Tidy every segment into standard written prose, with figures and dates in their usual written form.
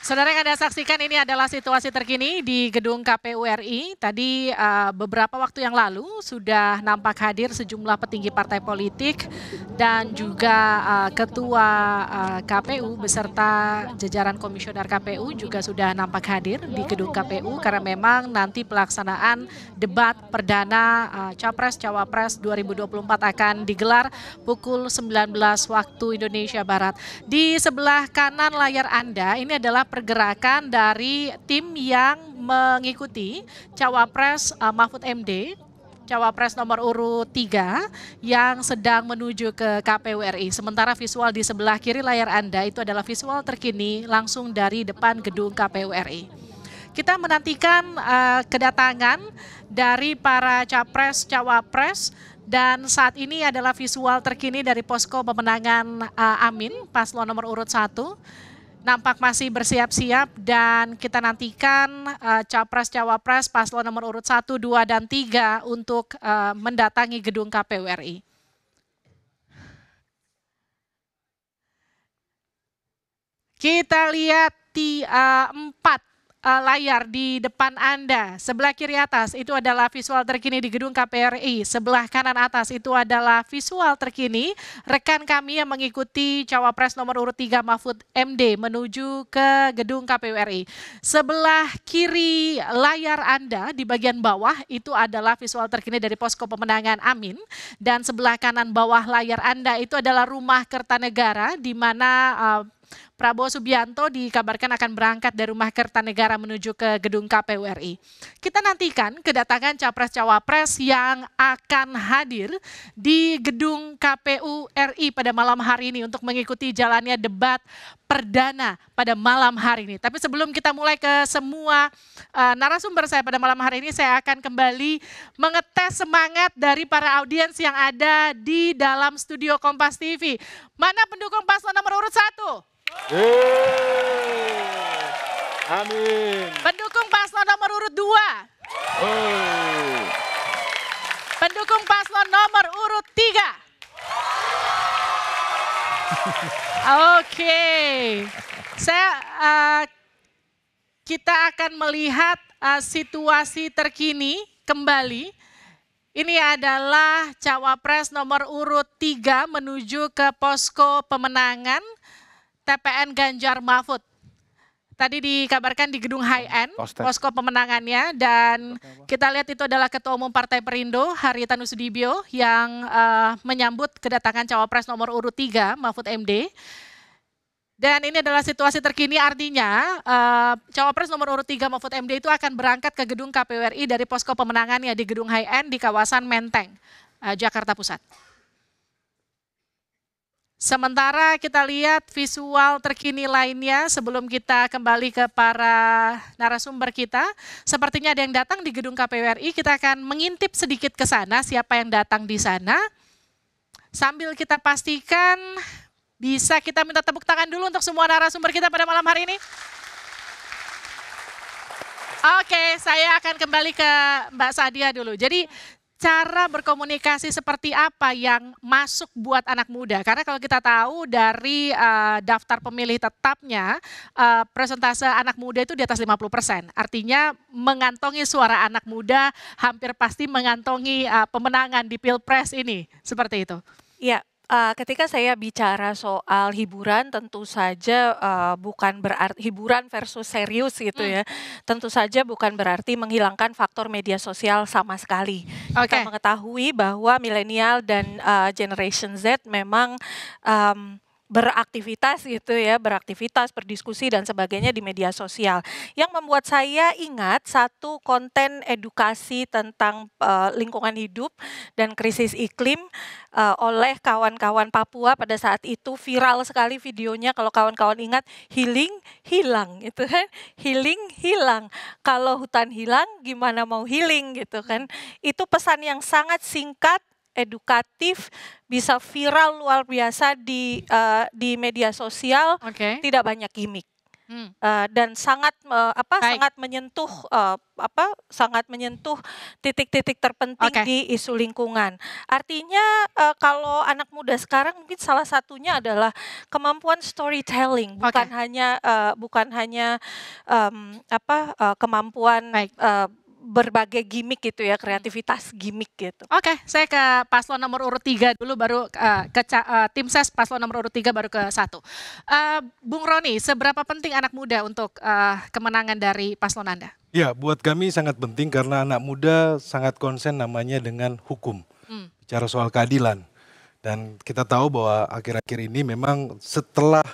Saudara yang Anda saksikan ini adalah situasi terkini di gedung KPU RI. Tadi beberapa waktu yang lalu sudah nampak hadir sejumlah petinggi partai politik dan juga ketua KPU beserta jajaran komisioner KPU juga sudah nampak hadir di gedung KPU karena memang nanti pelaksanaan debat perdana Capres-Cawapres 2024 akan digelar pukul 19 waktu Indonesia Barat. Di sebelah kanan layar Anda ini adalah pergerakan dari tim yang mengikuti Cawapres Mahfud MD, Cawapres nomor urut 3 yang sedang menuju ke KPU RI. Sementara visual di sebelah kiri layar Anda itu adalah visual terkini langsung dari depan gedung KPU RI. Kita menantikan kedatangan dari para Capres-Cawapres dan saat ini adalah visual terkini dari posko pemenangan Amin, paslon nomor urut 1. Nampak masih bersiap-siap dan kita nantikan Capres-Cawapres paslon nomor urut 1, 2, dan 3 untuk mendatangi gedung KPU RI. Kita lihat di 4 layar di depan Anda. Sebelah kiri atas itu adalah visual terkini di gedung KPU RI. Sebelah kanan atas itu adalah visual terkini rekan kami yang mengikuti Cawapres nomor urut 3 Mahfud MD menuju ke gedung KPU RI. Sebelah kiri layar Anda di bagian bawah itu adalah visual terkini dari posko pemenangan Amin. Dan sebelah kanan bawah layar Anda itu adalah Rumah Kertanegara di mana Prabowo Subianto dikabarkan akan berangkat dari Rumah Kertanegara menuju ke gedung KPU RI. Kita nantikan kedatangan Capres-Cawapres yang akan hadir di gedung KPU RI pada malam hari ini untuk mengikuti jalannya debat perdana pada malam hari ini. Tapi sebelum kita mulai ke semua narasumber saya pada malam hari ini, saya akan kembali mengetes semangat dari para audiens yang ada di dalam studio Kompas TV. Mana pendukung paslon nomor urut 1? Amin. Pendukung paslon nomor urut 2. Pendukung paslon nomor urut 3. Oke. Kita akan melihat situasi terkini kembali. Ini adalah Cawapres nomor urut 3 menuju ke posko pemenangan TPN Ganjar Mahfud. Tadi dikabarkan di gedung High End, posko pemenangannya, dan kita lihat itu adalah Ketua Umum Partai Perindo, Haritanu Sudibyo, yang menyambut kedatangan Cawapres nomor urut 3, Mahfud MD. Dan ini adalah situasi terkini, artinya Cawapres nomor urut 3 Mahfud MD itu akan berangkat ke gedung KPU RI dari posko pemenangannya di gedung High End di kawasan Menteng, Jakarta Pusat. Sementara kita lihat visual terkini lainnya sebelum kita kembali ke para narasumber kita. Sepertinya ada yang datang di gedung KPU RI, kita akan mengintip sedikit ke sana siapa yang datang di sana. Sambil kita pastikan, bisa kita minta tepuk tangan dulu untuk semua narasumber kita pada malam hari ini. Oke, saya akan kembali ke Mbak Sadia dulu. Jadi cara berkomunikasi seperti apa yang masuk buat anak muda? Karena kalau kita tahu dari daftar pemilih tetapnya, persentase anak muda itu di atas 50%. Artinya mengantongi suara anak muda hampir pasti mengantongi pemenangan di Pilpres ini. Seperti itu. Ya. Ketika saya bicara soal hiburan, tentu saja bukan berarti hiburan versus serius gitu ya. Tentu saja bukan berarti menghilangkan faktor media sosial sama sekali. Kita mengetahui bahwa milenial dan Generation Z memang beraktivitas gitu ya, berdiskusi dan sebagainya di media sosial. Yang membuat saya ingat satu konten edukasi tentang lingkungan hidup dan krisis iklim oleh kawan-kawan Papua pada saat itu, viral sekali videonya kalau kawan-kawan ingat, healing hilang gitu kan, healing hilang. Kalau hutan hilang gimana mau healing gitu kan. Itu pesan yang sangat singkat, edukatif, bisa viral luar biasa di media sosial, tidak banyak gimmick. dan sangat Baik. sangat menyentuh titik-titik terpenting Oke. di isu lingkungan. Artinya kalau anak muda sekarang mungkin salah satunya adalah kemampuan storytelling, bukan hanya kemampuan Baik. berbagai gimmick gitu ya, kreativitas gimmick gitu. Oke, saya ke paslon nomor urut 3 dulu, baru tim ses paslon nomor urut 3 baru ke 1. Bung Roni, seberapa penting anak muda untuk kemenangan dari paslon Anda? Ya, buat kami sangat penting karena anak muda sangat konsen namanya dengan hukum, bicara soal keadilan. Dan kita tahu bahwa akhir-akhir ini memang setelah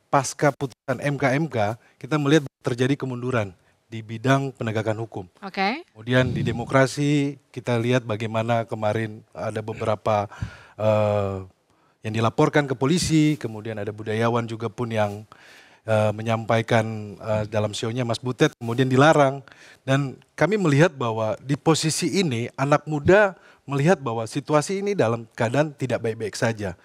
pasca putusan MK, kita melihat terjadi kemunduran di bidang penegakan hukum. Oke. Kemudian di demokrasi kita lihat bagaimana kemarin ada beberapa yang dilaporkan ke polisi, kemudian ada budayawan juga pun yang menyampaikan dalam show-nya Mas Butet, kemudian dilarang. Dan kami melihat bahwa di posisi ini anak muda melihat bahwa situasi ini dalam keadaan tidak baik-baik saja.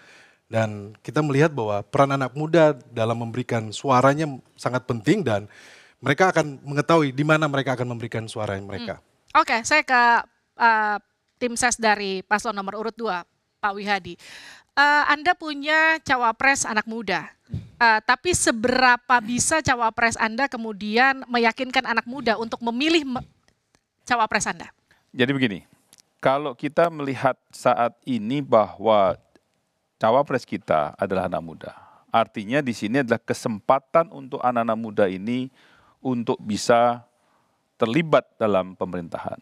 Dan kita melihat bahwa peran anak muda dalam memberikan suaranya sangat penting dan mereka akan mengetahui di mana mereka akan memberikan suara mereka. Oke, saya ke tim ses dari paslon nomor urut 2, Pak Wihadi. Anda punya cawapres anak muda, tapi seberapa bisa cawapres Anda kemudian meyakinkan anak muda untuk memilih cawapres Anda? Jadi begini, kalau kita melihat saat ini bahwa cawapres kita adalah anak muda, artinya di sini adalah kesempatan untuk anak-anak muda ini untuk bisa terlibat dalam pemerintahan.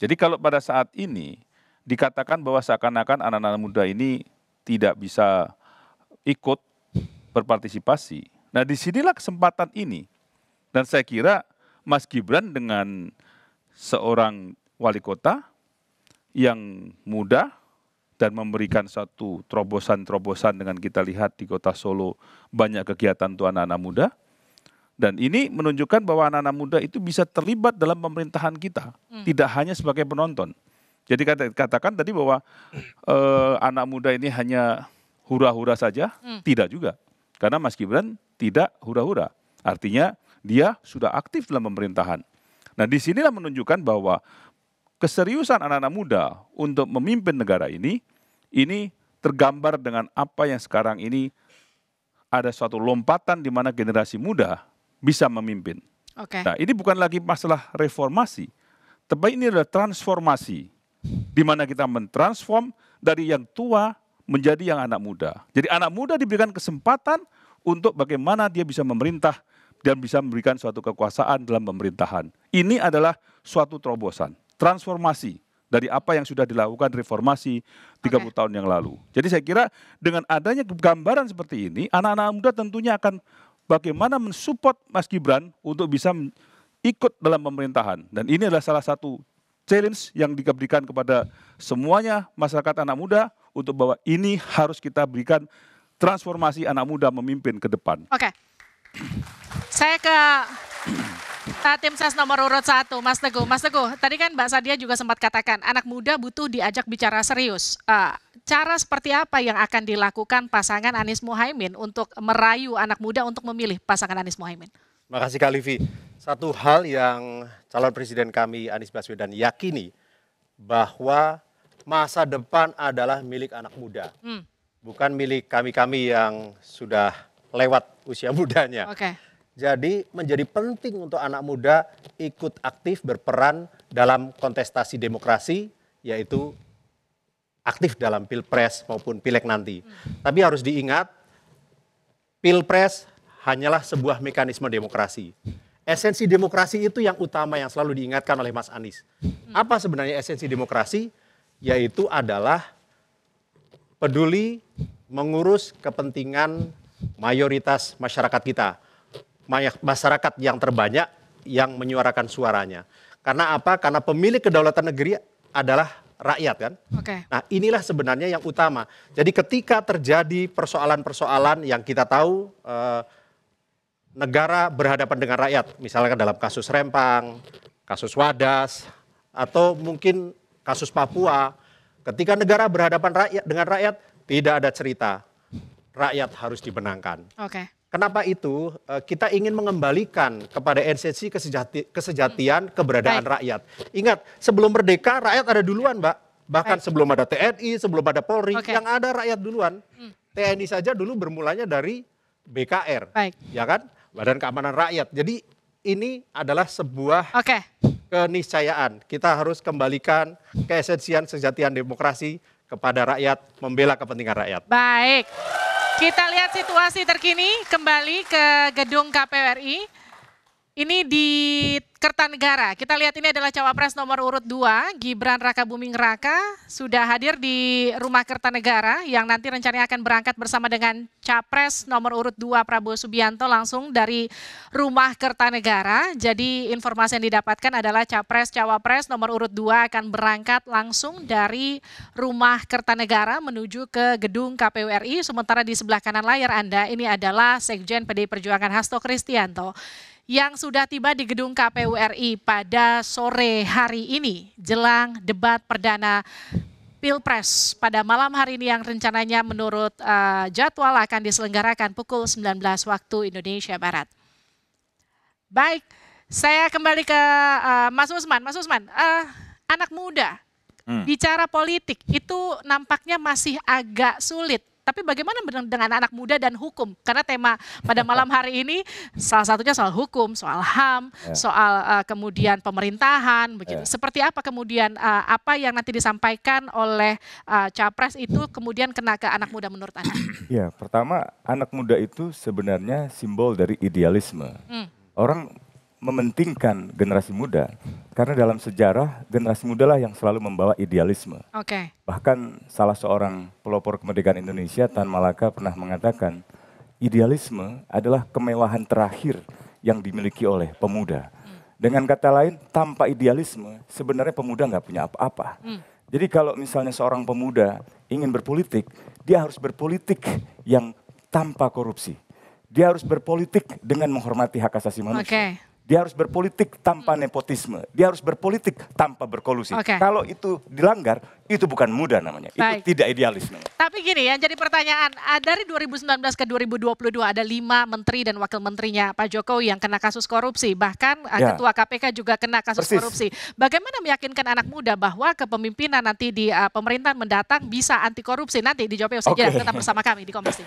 Jadi kalau pada saat ini dikatakan bahwa seakan-akan anak-anak muda ini tidak bisa ikut berpartisipasi. Nah disinilah kesempatan ini. Dan saya kira Mas Gibran dengan seorang wali kota yang muda dan memberikan satu terobosan-terobosan dengan kita lihat di kota Solo banyak kegiatan untuk anak-anak muda. Dan ini menunjukkan bahwa anak-anak muda itu bisa terlibat dalam pemerintahan kita, tidak hanya sebagai penonton. Jadi katakan tadi bahwa anak muda ini hanya hura-hura saja, tidak juga. Karena Mas Gibran tidak hura-hura, artinya dia sudah aktif dalam pemerintahan. Nah disinilah menunjukkan bahwa keseriusan anak-anak muda untuk memimpin negara ini tergambar dengan apa yang sekarang ini ada suatu lompatan di mana generasi muda bisa memimpin. Oke. Nah ini bukan lagi masalah reformasi, tapi ini adalah transformasi, di mana kita mentransform dari yang tua menjadi yang anak muda. Jadi anak muda diberikan kesempatan untuk bagaimana dia bisa memerintah dan bisa memberikan suatu kekuasaan dalam pemerintahan. Ini adalah suatu terobosan, transformasi dari apa yang sudah dilakukan reformasi 30 tahun yang lalu. Jadi saya kira dengan adanya gambaran seperti ini, anak-anak muda tentunya akan bagaimana mensupport Mas Gibran untuk bisa ikut dalam pemerintahan. Dan ini adalah salah satu challenge yang diberikan kepada semuanya masyarakat anak muda untuk bahwa ini harus kita berikan transformasi anak muda memimpin ke depan. Oke. Saya ke tim ses nomor urut 1, Mas Teguh. Mas Teguh, tadi kan Mbak Sadia juga sempat katakan anak muda butuh diajak bicara serius. Cara seperti apa yang akan dilakukan pasangan Anies Muhaimin untuk merayu anak muda untuk memilih pasangan Anies Muhaimin? Terima kasih Kak Livi. Satu hal yang calon presiden kami Anies Baswedan yakini bahwa masa depan adalah milik anak muda. Bukan milik kami-kami yang sudah lewat usia mudanya. Oke. Jadi menjadi penting untuk anak muda ikut aktif berperan dalam kontestasi demokrasi, yaitu aktif dalam pilpres maupun pileg nanti. Tapi harus diingat, pilpres hanyalah sebuah mekanisme demokrasi. Esensi demokrasi itu yang utama yang selalu diingatkan oleh Mas Anies. Apa sebenarnya esensi demokrasi? Yaitu adalah peduli mengurus kepentingan mayoritas masyarakat kita. Masyarakat yang terbanyak yang menyuarakan suaranya. Karena apa? Karena pemilik kedaulatan negeri adalah rakyat kan. Oke. Nah inilah sebenarnya yang utama. Jadi ketika terjadi persoalan-persoalan yang kita tahu negara berhadapan dengan rakyat, misalkan dalam kasus Rempang, kasus Wadas, atau mungkin kasus Papua, ketika negara berhadapan dengan rakyat tidak ada cerita rakyat harus dimenangkan. Oke. Kenapa itu? Kita ingin mengembalikan kepada esensi kesejatian keberadaan rakyat. Ingat, sebelum merdeka rakyat ada duluan, Mbak. Bahkan sebelum ada TNI, sebelum ada Polri, yang ada rakyat duluan. TNI saja dulu bermulanya dari BKR, ya kan? Badan Keamanan Rakyat. Jadi ini adalah sebuah keniscayaan. Kita harus kembalikan keesensian kesejatian demokrasi kepada rakyat, membela kepentingan rakyat. Baik, kita lihat situasi terkini kembali ke gedung KPU RI. Ini di Kertanegara. Kita lihat ini adalah Cawapres nomor urut 2, Gibran Rakabuming Raka, sudah hadir di rumah Kertanegara yang nanti rencananya akan berangkat bersama dengan Capres nomor urut 2 Prabowo Subianto langsung dari rumah Kertanegara. Jadi informasi yang didapatkan adalah Capres-Cawapres nomor urut 2 akan berangkat langsung dari rumah Kertanegara menuju ke gedung KPU RI. Sementara di sebelah kanan layar Anda ini adalah Sekjen PDI Perjuangan Hasto Kristianto yang sudah tiba di gedung KPU RI pada sore hari ini jelang debat perdana Pilpres pada malam hari ini yang rencananya menurut jadwal akan diselenggarakan pukul 19 waktu Indonesia Barat. Baik, saya kembali ke Mas Usman. Mas Usman, anak muda bicara politik itu nampaknya masih agak sulit. Tapi bagaimana dengan anak muda dan hukum? Karena tema pada malam hari ini salah satunya soal hukum, soal HAM, soal kemudian pemerintahan, begitu. Seperti apa kemudian apa yang nanti disampaikan oleh Capres itu kemudian kena ke anak muda menurut Anda? Ya, pertama anak muda itu sebenarnya simbol dari idealisme. Orang mementingkan generasi muda karena dalam sejarah generasi muda lah yang selalu membawa idealisme. Bahkan salah seorang pelopor kemerdekaan Indonesia, Tan Malaka, pernah mengatakan idealisme adalah kemewahan terakhir yang dimiliki oleh pemuda. Dengan kata lain, tanpa idealisme sebenarnya pemuda nggak punya apa-apa. Jadi kalau misalnya seorang pemuda ingin berpolitik, dia harus berpolitik yang tanpa korupsi. Dia harus berpolitik dengan menghormati hak asasi manusia. Dia harus berpolitik tanpa nepotisme. Dia harus berpolitik tanpa berkolusi. Kalau itu dilanggar, itu bukan muda namanya. Itu tidak idealisme. Tapi gini ya, jadi pertanyaan, dari 2019 ke 2022 ada 5 menteri dan wakil menterinya Pak Jokowi yang kena kasus korupsi. Bahkan Ketua KPK juga kena kasus korupsi. Bagaimana meyakinkan anak muda bahwa kepemimpinan nanti di pemerintahan mendatang bisa anti korupsi? Nanti dijawabnya usai jeda, tetap bersama kami di Kompas TV.